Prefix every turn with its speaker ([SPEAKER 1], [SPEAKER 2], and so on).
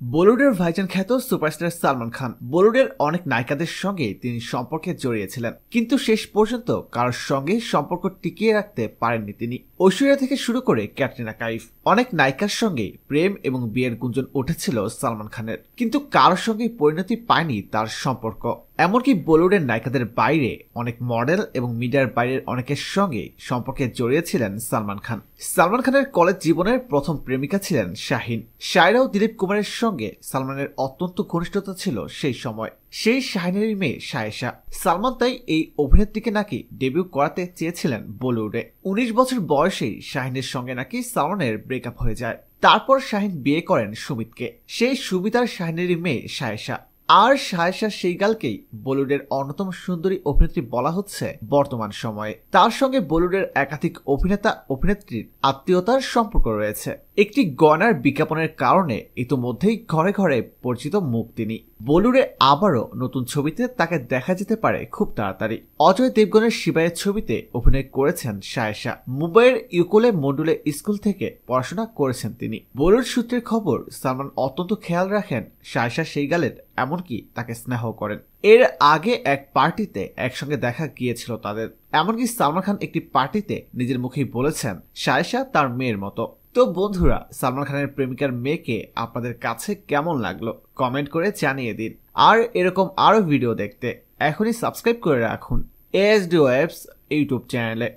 [SPEAKER 1] বলিউডের ভাইজান খ্যাত সুপারস্টার সালমান খান বলিউডের অনেক নায়িকাদের সঙ্গে তিনি সম্পর্কে জড়িয়েছিলেন, কিন্তু শেষ পর্যন্ত কারোর সঙ্গে সম্পর্ক টিকিয়ে রাখতে পারেননি তিনি। ঐশ্বরিয়া থেকে শুরু করে ক্যাটরিনা কাইফ, অনেক নায়িকার সঙ্গে প্রেম এবং বিয়ের গুঞ্জন উঠেছিল সালমান খানের, কিন্তু কারোর সঙ্গেই পরিণতি পায়নি তার সম্পর্ক। এমনকি বলিউডের নায়িকাদের বাইরে অনেক মডেল এবং মিডিয়ার বাইরের অনেকের সঙ্গে সম্পর্কে জড়িয়েছিলেন সালমান খান। সালমান খানের কলেজ জীবনের প্রথম প্রেমিকা ছিলেন শাহিন। শায়রা ও দিলীপ কুমারের সঙ্গে সালমানের অত্যন্ত ঘনিষ্ঠতা ছিল সেই সময়। সেই শাহিনেরই মেয়ে শায়েশা। সালমান তাই এই অভিনেত্রীকে নাকি ডেবিউ করাতে চেয়েছিলেন বলিউডে। 19 বছর বয়সেই শাহিনের সঙ্গে নাকি সালমানের ব্রেকআপ হয়ে যায়। তারপর শাহিন বিয়ে করেন সুমিতকে। সেই সুমিত আর শাহিনেরই মেয়ে শায়েশা। আর শায়েশা সেই গালকেই বলিউডের অন্যতম সুন্দরী অভিনেত্রী বলা হচ্ছে বর্তমান সময়ে। তার সঙ্গে বলিউডের একাধিক অভিনেতা অভিনেত্রীর আত্মীয়তার সম্পর্ক রয়েছে। একটি গয়নার বিজ্ঞাপনের কারণে ইতোমধ্যেই ঘরে ঘরে পরিচিত মুখ তিনি। বলিউডে আবারও নতুন ছবিতে তাকে দেখা যেতে পারে খুব তাড়াতাড়ি। অজয় দেবগনের শিবায়ের ছবিতে অভিনয় করেছেন শায়েশা। মুম্বাইয়ের ইউকোলে মন্ডুলে স্কুল থেকে পড়াশোনা করেছেন তিনি। বলিউড সূত্রের খবর, সালমান অত্যন্ত খেয়াল রাখেন শায়েশা সেই গালের, এমনকি তাকে স্নেহ করেন। এর আগে এক পার্টিতে একসঙ্গে দেখা গিয়েছিল তাদের। এমনকি সালমান খান একটি পার্টিতে নিজের মুখেই বলেছেন শায়েশা তার মেয়ের মতো। তো বন্ধুরা, সালমান খানের প্রেমিকার মেয়েকে আপনাদের কাছে কেমন লাগলো কমেন্ট করে জানিয়ে দিন। আর এরকম আরো ভিডিও দেখতে এখনই সাবস্ক্রাইব করে রাখুন ASD Webs ইউটিউব চ্যানেলে।